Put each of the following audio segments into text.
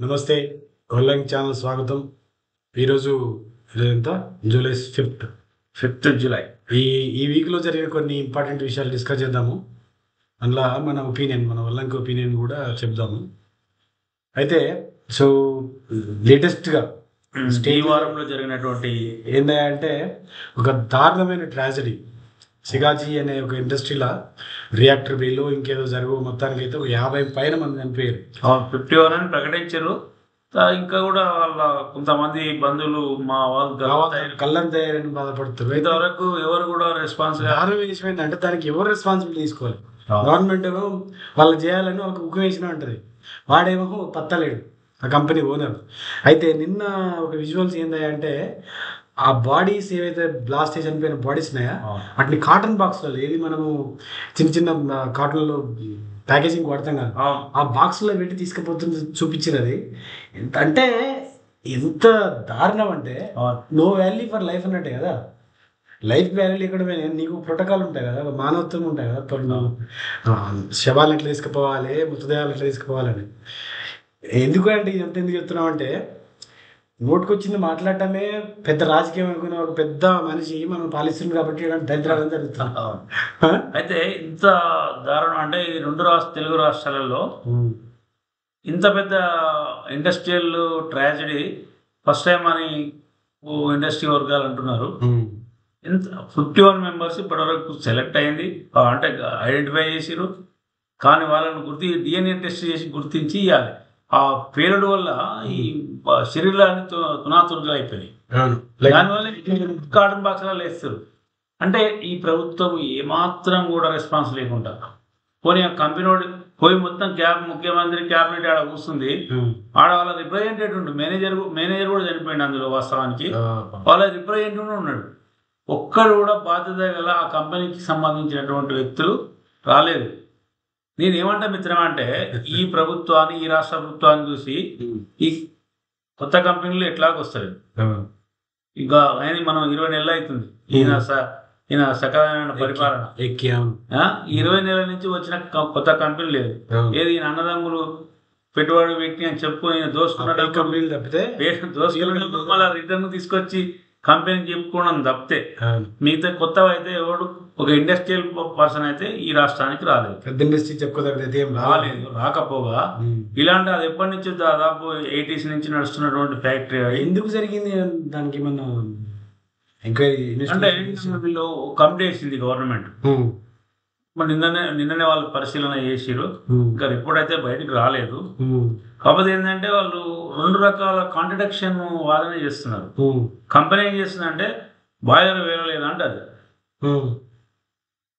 నమస్తే online channel స్వాగతం. ఈరోజు ఎంత జూలై 5th జూలై ఈ ఈ వీక్లో జరిగిన కొన్ని ఇంపార్టెంట్ విషయాలు డిస్కస్ చేద్దాము. అందులో మన వల్లంకి ఒపీనియన్ కూడా చెప్దాము. అయితే సో లేటెస్ట్గా ఈ వారంలో జరిగినటువంటి ఏంటంటే ఒక దారుణమైన ట్రాజడీ. సిగాజీ అనే ఒక ఇండస్ట్రీలో రియాక్టర్ బిల్లు ఇంకేదో జరుగు మొత్తానికి అయితే 50 పైన మంది చనిపోయారు. 51 అని ప్రకటించారు. ఇంకా కూడా వాళ్ళ కొంతమంది బంధువులు మా వాళ్ళు కళ్ళం తయారని బాధపడుతారు. ఇంతవరకు ఎవరు కూడా రెస్పాన్స్ అంటే దానికి ఎవరు రెస్పాన్సిబిలిటీ తీసుకోవాలి? గవర్నమెంట్ ఏమో వాళ్ళు చేయాలని ఒక ముఖం వేసిన ఉంటుంది, వాడేమో పత్తలేడు ఆ కంపెనీ ఓనర్. అయితే నిన్న ఒక విజువల్స్ ఏంటంటే ఆ బాడీస్ ఏవైతే బ్లాస్ట్ చేసి చనిపోయిన బాడీస్ ఉన్నాయా వాటిని కాటన్ బాక్స్లలో, ఏది మనము చిన్న చిన్న కాటన్లో ప్యాకేజింగ్ వాడతాం కదా, ఆ బాక్స్లో పెట్టి తీసుకుపోతుంది చూపించారు. అది ఎంత అంటే ఎంత దారుణం అంటే నో వాల్యూ ఫర్ లైఫ్ అన్నట్టే కదా. లైఫ్ వాల్యూ లేకుండా నీకు ప్రోటోకాల్ ఉంటాయి కదా, మానవత్వం ఉంటాయి కదా, శవాలను ఎట్లా తీసుకుపోవాలి, మృతదేహాలు ఎట్లా తీసుకుపోవాలని. ఎందుకు అంటే ఇదంతా ఎందుకు చెప్తున్నాం అంటే, నోటుకొచ్చింది మాట్లాడటమే పెద్ద రాజకీయం అనుకున్న ఒక పెద్ద మనిషి మనం పాలిస్తుంది కాబట్టి దరిద్రాలు జరుగుతుంది. అయితే ఇంత దారుణం అంటే ఇది తెలుగు రాష్ట్రాలలో ఇంత పెద్ద ఇండస్ట్రియల్ ట్రాజడీ ఫస్ట్ టైం అని ఇండస్ట్రీ వర్గాలు అంటున్నారు. ఇంత 51 మెంబర్స్ ఇప్పటివరకు సెలెక్ట్ అయింది, అంటే ఐడెంటిఫై చేసిరు. కానీ వాళ్ళని డిఎన్ఏ టెస్ట్ చేసి గుర్తించి ఇవ్వాలి. ఆ పేలుడు వల్ల ఈ శరీరాన్ని తునాతునకలు అయిపోయినాయి. దానివల్ల కాటన్ బాక్స్లో వేస్తారు. అంటే ఈ ప్రభుత్వం ఏమాత్రం కూడా రెస్పాన్స్ లేకుండా పోనీ ఆ కంపెనీ పోయి మొత్తం ముఖ్యమంత్రి క్యాబినెట్ ఆడ కూర్చుంది. ఆడ వాళ్ళ రిప్రజెంటేటివ్ ఉండు, మేనేజర్ కూడా చనిపోయింది అందులో. వాస్తవానికి వాళ్ళ రిప్రజెంటేటివ్ ఉన్నాడు. ఒక్కడు కూడా బాధ్యత గల ఆ కంపెనీకి సంబంధించినటువంటి వ్యక్తులు రాలేదు. నేనేమంటా మిత్రం అంటే, ఈ ప్రభుత్వాన్ని, ఈ రాష్ట్ర ప్రభుత్వాన్ని చూసి ఈ కొత్త కంపెనీలు ఎట్లాగొస్తారు. ఇంకా ఆయన మనం 20 నెలలు అవుతుంది ఈయన సకాలమైన పరిపాలన. 20 నెలల నుంచి వచ్చిన కొత్త కంపెనీ లేదు. ఏది ఈయన అన్నదమ్ములు పెట్టుబడి వ్యక్తి అని చెప్పుకొని దోసుకున్న కంపెనీలు తప్పితే, మళ్ళీ రిటర్న్ తీసుకొచ్చి కంపెనీ చెప్పుకోవడం తప్పితే మిగతా కొత్తవి అయితే ఎవడు ఒక ఇండస్ట్రియల్ పర్సన్ అయితే ఈ రాష్ట్రానికి రాలేదు. పెద్ద ఇండస్ట్రీ చెప్పుకోదగ్గర రాలేదు. రాకపోగా ఇలాంటి అది ఎప్పటి నుంచి దాదాపు 80s నుంచి నడుస్తున్నటువంటి ఫ్యాక్టరీ ఎందుకు జరిగింది దానికి ఏమన్నా ఎంక్వైరీ అంటే వీళ్ళు కమిటీ వేసింది గవర్నమెంట్. మరి నిన్ననే వాళ్ళు పరిశీలన చేసిరు. ఇంకా రిపోర్ట్ అయితే బయటకు రాలేదు. కాకపోతే ఏంటంటే వాళ్ళు 2 రకాల కాంట్రడిక్షన్ వాదన చేస్తున్నారు. కంపెనీ ఏం చేస్తుందంటే బాయిలర్ వేయలేదు అంటే అది.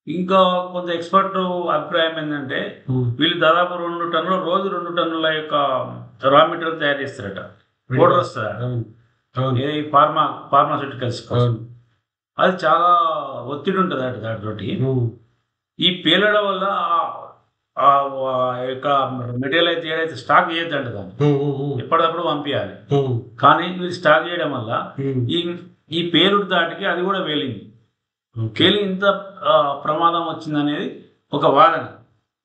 ఇంకా కొంత ఎక్స్పర్ట్ అభిప్రాయం ఏంటంటే వీళ్ళు దాదాపు 2 టన్నుల రోజు 2 టన్నుల యొక్క రా మెటీరియల్ తయారు చేస్తారట. పౌడర్ వస్తారట, ఏ ఫార్మాస్యూటికల్స్. అది చాలా ఒత్తిడి ఉంటుంది అట దాటితోటి. ఈ పేలడం వల్ల యొక్క మెటీరియల్ అయితే ఏదైతే స్టాక్ చేయొద్దంట దాన్ని ఎప్పటికప్పుడు పంపించాలి. కానీ వీళ్ళు స్టాక్ చేయడం వల్ల ఈ పేలుడు దాటికి అది కూడా వేలింది. ఇంత ప్రమాదం వచ్చిందనేది ఒక వాదన.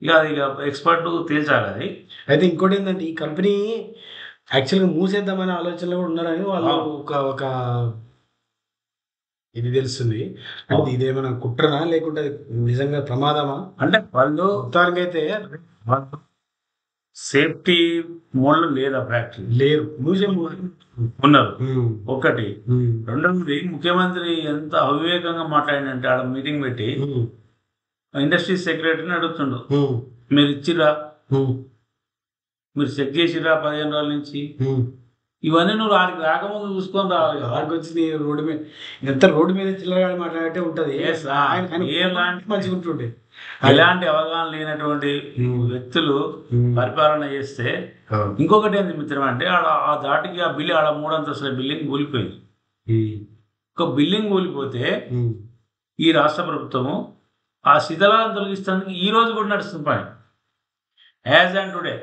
ఇక ఎక్స్పర్ట్ తేల్చాలి అది. అయితే ఇంకోటి ఏంటంటే, ఈ కంపెనీ యాక్చువల్గా మూసేద్దామనే ఆలోచనలో కూడా ఉన్నారని వాళ్ళు ఒక ఇది తెలుస్తుంది. అంటే ఇదేమైనా కుట్రనా లేకుంటే నిజంగా ప్రమాదమా? అంటే వాళ్ళు మొత్తానికి అయితే సేఫ్టీ మోడ్లో లేదా ఫ్యాక్టరీ లేరు, మ్యూజియం ఉన్నారు. ఒకటి. రెండవది, ముఖ్యమంత్రి ఎంత అవివేకంగా మాట్లాడినంటే ఆడ మీటింగ్ పెట్టి ఇండస్ట్రీ సెక్రటరీని అడుగుతుండు, మీరు ఇచ్చిరా, మీరు చెక్ చేసిరా 15 రోజుల నుంచి, ఇవన్నీ నువ్వు ఆడికి రాకముందు చూసుకొని రావాలి. ఆడికి వచ్చి రోడ్డు మీద ఎంత రోడ్డు మీద చిల్లరగాడి మాట్లాడితే ఉంటుంది. మంచిగా ఉంటుండే. ఇలాంటి అవగాహన లేనటువంటి వ్యక్తులు పరిపాలన చేస్తే ఇంకొకటి ఏంది మిత్రం అంటే, ఆ దాటికి ఆ బిల్డింగ్ ఆడ 3 అంతస్తుల బిల్డింగ్ కూలిపోయింది. ఒక బిల్డింగ్ కూలిపోతే ఈ రాష్ట్ర ప్రభుత్వము ఆ శిథిలాలను తొలగిస్తానికి ఈ రోజు కూడా నడుస్తుంది పని. యాజ్ అండ్ టుడే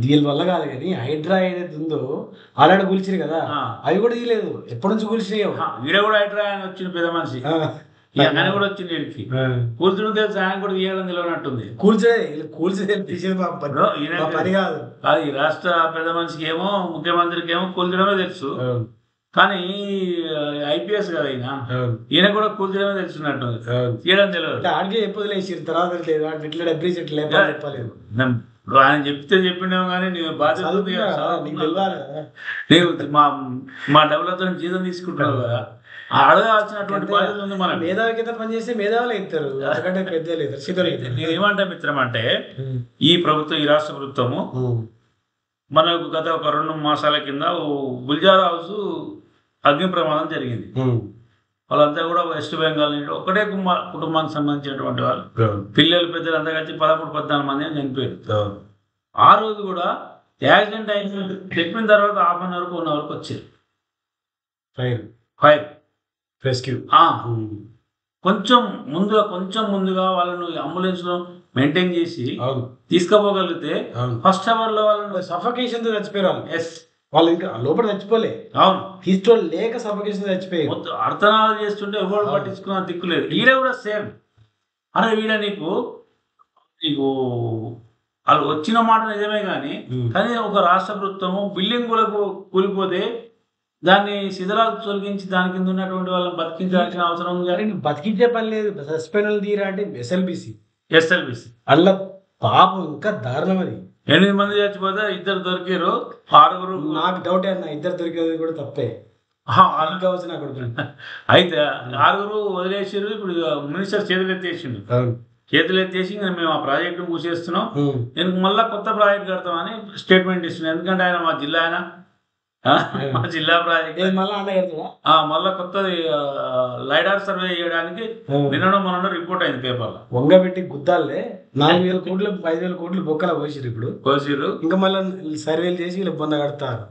దీని వల్ల కాదు కానీ హైడ్రా ఏదైతే ఉందో ఆడాడ కూల్చిరు కదా, అవి కూడా తీయలేదు. ఎప్పటి నుంచి కూల్చినాయో. ఈడ కూడా హైడ్రా అని వచ్చిన పెద్ద మనిషి ఆయన కూడా వచ్చింది. వీడికి కూల్చడం తెలుసు, ఆయన కూడా తీయడం తెలియనట్టుంది. కూల్చే తీసేది పని కాదు. అది రాష్ట్ర పెద్ద మనిషికి ఏమో ముఖ్యమంత్రికి ఏమో కూల్చడమే తెలుసు, కానీ ఐపీఎస్ కదా ఈయన కూడా కూల్చడమే తెలుసున్నట్టు, తీయడం తెలియదు. ఆడికే చెప్పదు లేదు తర్వాత చెప్పలేదు. ఇప్పుడు ఆయన చెప్తే చెప్పిండేమో కానీ నీవు బాధ్యత నీవు మా డబ్బులతో జీతం తీసుకుంటున్నావు కదా, అడగాల్సినటువంటి బాధ్యత ఉంది. మనం మేధావి కింద పనిచేస్తే మేధావులు ఇస్తారు, అందుకంటే పెద్ద లేదు. నేను ఏమంటా మిత్రం అంటే ఈ ప్రభుత్వం, ఈ రాష్ట్ర ప్రభుత్వము మనకు గత ఒక 2 మాసాల కింద గుల్జార్ హౌస్ అగ్ని ప్రమాదం జరిగింది. వాళ్ళంతా కూడా వెస్ట్ బెంగాల్ నుంచి ఒకటే కుటుంబానికి సంబంధించినటువంటి వాళ్ళు, పిల్లలు పెద్దలు అంతా కలిసి 13-14 మంది చనిపోయారు. ఆ రోజు కూడా యాక్సిడెంట్ అయిన చెప్పిన తర్వాత ½ అన్ అవర్ 1 అవర్కి వచ్చారు ఫైర్ రెస్క్యూ. కొంచెం ముందుగా వాళ్ళను అంబులెన్స్ లో మెయింటైన్ చేసి తీసుకుపోగలిగితే ఫస్ట్ అవర్ లో వాళ్ళని సఫకేషన్ తో చచ్చిపోయారు. ఎస్, వాళ్ళు ఇంకా లోపల చచ్చిపోలే, అవును తీసుకోలేక సఫకేషన్ చచ్చిపోయారు. అర్థనాలు చేస్తుంటే ఎవరు పట్టించుకున్న దిక్కులేదు. ఈడ కూడా సేమ్, అరే వీడ నీకు వాళ్ళు వచ్చిన మాట నిజమే కానీ ఒక రాష్ట్ర ప్రభుత్వము బిల్డింగ్ కూడా కూలిపోతే దాన్ని శిథిలాలు తొలగించి దాని కింద ఉన్నటువంటి వాళ్ళని బతికించాల్సిన అవసరం ఉంది. కానీ బతికించే పని లేదు. సస్పెండ్ తీరా అంటే ఎస్ఎల్బిసి అల్ల పాపం ఇంకా దారుణం. అది 8 మంది చచ్చిపోతే 2 దొరికారు, 6. నాకు డౌట్ అన్న 2 దొరికేది కూడా తప్పే. అయితే 6 వదిలేసారు. ఇప్పుడు మినిస్టర్ చేతులు ఎత్తేసి మేము ఆ ప్రాజెక్టు మూసేస్తున్నాం, నేను మళ్ళీ కొత్త ప్రాజెక్ట్ కడతామని స్టేట్మెంట్ ఇస్తున్నాను. ఎందుకంటే ఆయన మా జిల్లా ప్రాజెక్ట్ మళ్ళా కొత్తది లైడార్ సర్వే చేయడానికి మొన్న రిపోర్ట్ అయింది పేపర్లో. వంగబెట్టి గుద్దాలే 4,000 కోట్లు 5,000 కోట్లు బొక్కల పోసిరు. ఇంకా మళ్ళీ సర్వేలు చేసి వీళ్ళకి బొంద కడతారు.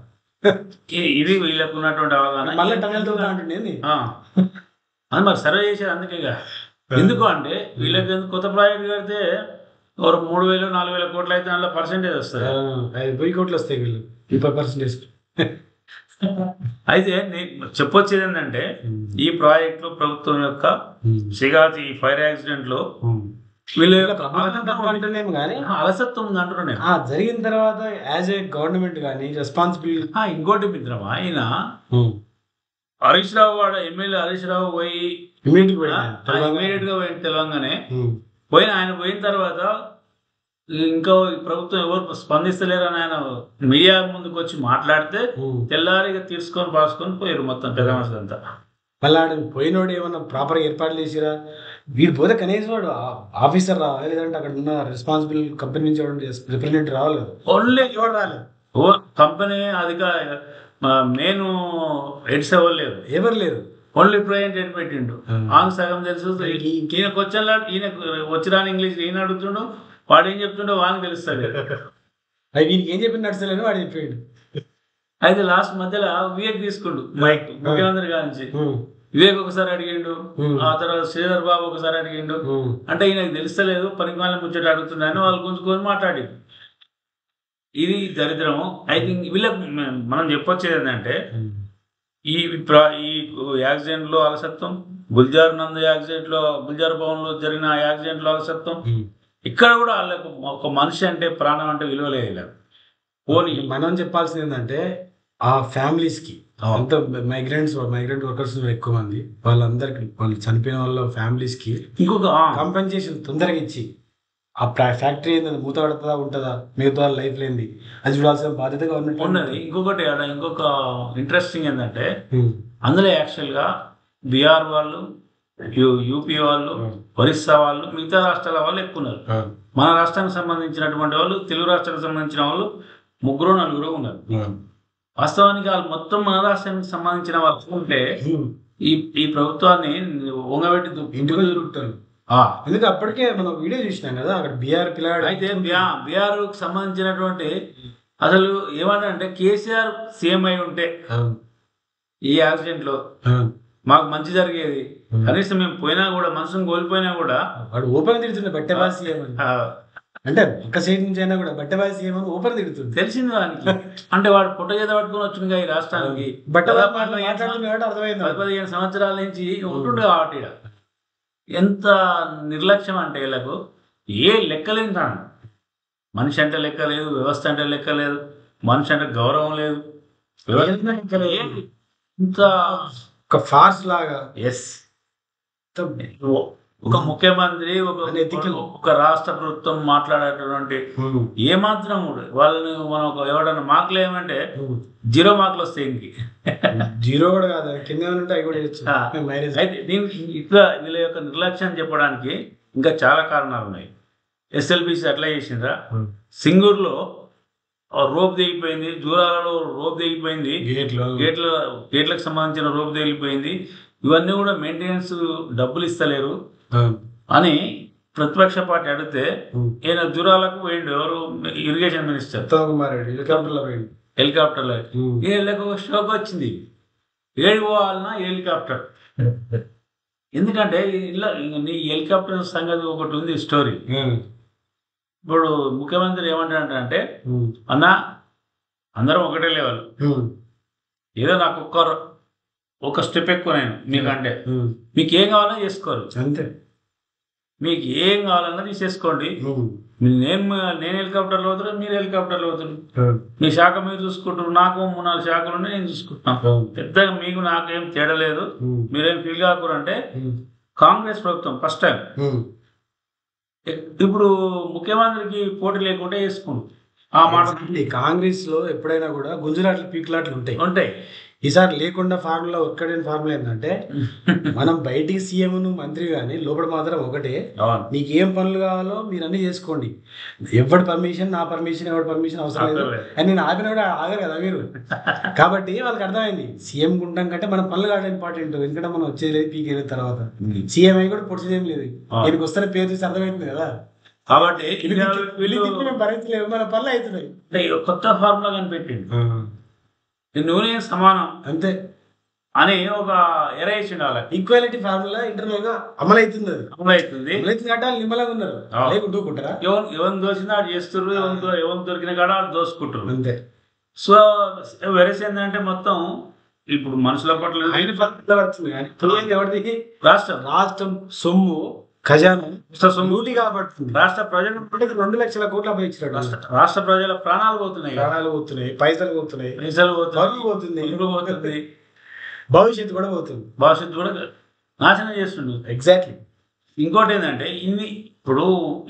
ఇది వీళ్ళకు ఉన్నటువంటి అవగాహన. మళ్ళీ టనల్ తోతా అంటుండేది అది మరి సర్వే చేసేది అందుకే. ఎందుకు అంటే వీళ్ళకి కొత్త ప్రాజెక్ట్ కడితే 3,000-4,000 కోట్లు అయితే అందులో పర్సెంటేజ్ వస్తుంది, 1000 కోట్లు వస్తాయి వీళ్ళు 30%. అయితే చెప్పొచ్చేది ఏంటంటే ఈ ప్రాజెక్ట్ లో ప్రభుత్వం యొక్క సిగాతి ఫైర్ యాక్సిడెంట్ లో వీళ్ళు అలసత్వం ఉంది అంటున్నాను. జరిగిన తర్వాత యాజ్ ఏ గవర్నమెంట్ కానీ రెస్పాన్సిబిలిటీ. ఇంకోటి మిత్రమా, ఆయన హరీష్ రావు వాడు ఎమ్మెల్యే హరీష్ రావు పోయి ఇమీడియట్ గా పోయిన తెలంగాణ ఆయన పోయిన తర్వాత ఇంకా ప్రభుత్వం ఎవరు స్పందిస్తలేరని ఆయన మీడియా ముందుకు వచ్చి మాట్లాడితే తెల్లారిగా తీసుకొని పాసుకొని పోయారు మొత్తం పెద్ద మనుషులు అంతా. మళ్ళీ పోయినోడు ఏమన్నా ప్రాపర్ ఏర్పాట్లు చేసిరా? వీడు పోతే కనీసం వాడు ఆఫీసర్ రావాలి, లేదంటే అక్కడ ఉన్న రెస్పాన్సిబుల్ కంపెనీ నుంచి రిప్రజెంటేటివ్ రావాలి. ఓన్లీ ఎవరు రాలేదు, కంపెనీ అధికారి మెయిన్ హెడ్స్ ఎవరు లేరు, ఓన్లీ రిప్రజెంటేటివ్ పెట్టిండు. ఆమె సగం తెలుసు. ఈయన క్వశ్చన్ ఈయన వచ్చిరాని ఇంగ్లీష్ ఈయన అడుగుతుండు, వాడు ఏం చెప్తుండో వాడిని తెలుస్తాడు. వీనికి ఏం చెప్పి నడుస్తలేను వాడు చెప్పాడు. అయితే లాస్ట్ మధ్యలో వివేక్ తీసుకుండు మైక్ ముఖ్యమంత్రి గారి నుంచి. వివేక్ ఒకసారి అడిగిండు, ఆ తర్వాత శ్రీధర్ బాబు ఒకసారి అడిగిండు. అంటే ఈయనకు తెలుస్తలేదు, పనికిమాల ముచ్చట అడుగుతున్నాయని వాళ్ళు గుంజుకొని మాట్లాడి. ఇది దరిద్రము. ఐ థింక్ వీళ్ళకి మనం చెప్పొచ్చేది ఏంటంటే ఈ యాక్సిడెంట్ లో అలసత్వం, గుల్జార్ నందు యాక్సిడెంట్ లో, గుల్జార్ భవన్ లో జరిగిన యాక్సిడెంట్ లో అలసత్వం. ఇక్కడ కూడా వాళ్ళకు ఒక మనిషి అంటే ప్రాణం అంటే విలువ లేదు. పోనీ మనం చెప్పాల్సింది ఏంటంటే ఆ ఫ్యామిలీస్ కి అంత మైగ్రెంట్ వర్కర్స్ ఎక్కువ మంది, వాళ్ళందరికి వాళ్ళు చనిపోయిన వాళ్ళ ఫ్యామిలీస్ కి ఇంకొక కాంపెన్సేషన్ తొందరగా ఇచ్చి ఆ ఫ్యాక్టరీ ఏంటంటే మూత పడుతుందా ఉంటుందా మిగతా లైఫ్ లేనిది అది చూడాల్సిన బాధ్యత గవర్నమెంట్ ఉన్నది. ఇంకొక ఇంట్రెస్టింగ్ ఏంటంటే అందులో యాక్చువల్ గా బీహార్ వాళ్ళు, యూపీ వాళ్ళు, ఒరిస్సా వాళ్ళు, మిగతా రాష్ట్రాల వాళ్ళు ఎక్కువ ఉన్నారు. మన రాష్ట్రానికి సంబంధించినటువంటి వాళ్ళు, తెలుగు రాష్ట్రానికి సంబంధించిన వాళ్ళు 3-4 ఉన్నారు. వాస్తవానికి వాళ్ళు మొత్తం మన రాష్ట్రానికి సంబంధించిన వాళ్ళు ఉంటే ఈ ప్రభుత్వాన్ని వంగబెట్టి ఇంటికి తిరుగుతారు. ఎందుకంటే అప్పటికే మనం వీడియో చూసినాం కదా అక్కడ బీఆర్ పిల్లాడు. అయితే బీఆర్ కు సంబంధించినటువంటి అసలు ఏమంటే కేసీఆర్ సీఎం అయి ఉంటే ఈ యాక్సిడెంట్ లో మాకు మంచి జరిగేది. కనీసం మేము పోయినా కూడా, మనసును కోల్పోయినా కూడా వాడు ఓపెన్ తిడుతుండే బట్టెబాసి సీఎం అని. అంటే ఒక్క సైడ్ నుంచి అయినా కూడా బట్టెబాసి సీఎం అని ఓపెన్ తిడుతుంది. తెలిసింది వానికి. అంటే వాడు పుట్ట చేత పట్టుకుని వచ్చింది ఈ రాష్ట్రానికి. 10-15 సంవత్సరాల నుంచి ఉంటుండే కాబట్టి ఎంత నిర్లక్ష్యం అంటే వీళ్ళకు ఏ లెక్కలేని తాను. మనిషి అంటే లెక్క లేదు, వ్యవస్థ అంటే లెక్క లేదు, మనిషి అంటే గౌరవం లేదు, ఇంత ఒక ఫార్స్ లాగా. ఎస్, ఒక ముఖ్యమంత్రి ఒక రాష్ట్ర ప్రభుత్వం మాట్లాడేటటువంటి ఏమాత్రం వాళ్ళని మనం ఎవడన్నా మార్కులు ఏమంటే 0 మార్కులు వస్తాయి. ఇంక 0 కూడా కాదు, కింద అయితే దీనికి ఇట్లా వీళ్ళ యొక్క నిర్లక్ష్యం చెప్పడానికి ఇంకా చాలా కారణాలు ఉన్నాయి. ఎస్ఎల్బిసి అట్లా చేసిండ్రా, సింగూరులో రోప్ తెగిపోయింది, జూరాలలో రోప్ తెగిపోయింది, గేట్లకు సంబంధించిన రోప్ తెగిపోయింది. ఇవన్నీ కూడా మెయింటెనెన్స్ డబ్బులు ఇస్తలేరు అని ప్రతిపక్ష పార్టీ అడిగితే ఈయన జూరాలకు పోయిండు. ఎవరు? ఇరిగేషన్ మినిస్టర్ హెలికాప్టర్లో. వీళ్ళకి ఒక షోక్ వచ్చింది, ఏడు పోవాలన్నా హెలికాప్టర్. ఎందుకంటే ఇలా నీ హెలికాప్టర్ సంగతి ఒకటి ఉంది స్టోరీ. ఇప్పుడు ముఖ్యమంత్రి ఏమంటాడంటే, అన్నా అందరం ఒకటే లెవెల్, ఏదో నాకు ఒక స్టెప్ ఎక్కువ నేను మీకంటే, మీకు ఏం కావాలన్నా చేసుకోరు అంతే, మీకు ఏం కావాలన్నా తీసేసుకోండి. నేను హెలికాప్టర్లో పోతున్నాను, మీరు హెలికాప్టర్లో పోతున్నారు, మీ శాఖ మీరు చూసుకుంటారు, నాకు 3-4 శాఖలు ఉన్నాయి, నేను చూసుకుంటున్నాను, పెద్దగా మీకు నాకేం తేడా లేదు, మీరేం ఫీల్ కాకూరంటే కాంగ్రెస్ ప్రభుత్వం ఫస్ట్ టైం ఇప్పుడు ముఖ్యమంత్రికి పోటీ లేకుండా వేసుకుంటారు. ఆ మాట కాంగ్రెస్ లో ఎప్పుడైనా కూడా గుంజులాట్లు పీకులాట్లు ఉంటాయి. ఈసారి లేకుండా ఫార్ములా ఒక్కడైన ఫార్ములా ఏంటంటే, మనం బయటికి సీఎం మంత్రి కానీ లోపల మాత్రం ఒకటే, నీకు ఏం పనులు కావాలో మీరు అన్ని చేసుకోండి, ఎవరి పర్మిషన్ నా పర్మిషన్ ఎవరి పర్మిషన్ అవసరం లేదు అని నేను ఆపిన కూడా ఆగరు కదా మీరు. కాబట్టి వాళ్ళకి అర్థమైంది సీఎం ఉంటాం కంటే మన పనులు కావడం ఇంపార్టెంట్, ఎందుకంటే మనం వచ్చేది లేదు పీకేది తర్వాత సీఎం అయి కూడా పొడిచేదేం లేదు, దీనికి వస్తే పేరు చూసి అర్థమవుతుంది కదా. కాబట్టి భరించలేము, మన పనులు అవుతున్నాయి. కొత్త ఫార్ములా కనిపెట్టింది, నూనె సమానం అంతే అని ఒక ఎరేషన్ ఈక్వాలిటీ ఫార్ములా ఇంటర్నల్ గా అమలవుతుంది. కాబట్టి నిమ్మలంగా ఉన్నారు, లేకుంటారా ఎవరిని దోసినా అది చేస్తున్నారు, ఎవరిని దొరికిన కాడ వాళ్ళు దోసుకుంటారు అంతే. సో వెరస్ ఏంటంటే మొత్తం ఇప్పుడు మనుషుల పట్ల పడుతుంది, కానీ ఎవరిది రాష్ట్రం సొమ్ము ఖజానా లూటీ కాబడుతుంది. రాష్ట్ర ప్రజలు 2 లక్షల కోట్లు అప్పగించాడు. రాష్ట్ర ప్రజల ప్రాణాలు పోతున్నాయి, పైసలు పోతున్నాయి, పోతుంది, భవిష్యత్తు కూడా నాశనం చేస్తుండ్రు. ఎగ్జాక్ట్లీ. ఇంకోటి ఏంటంటే ఇప్పుడు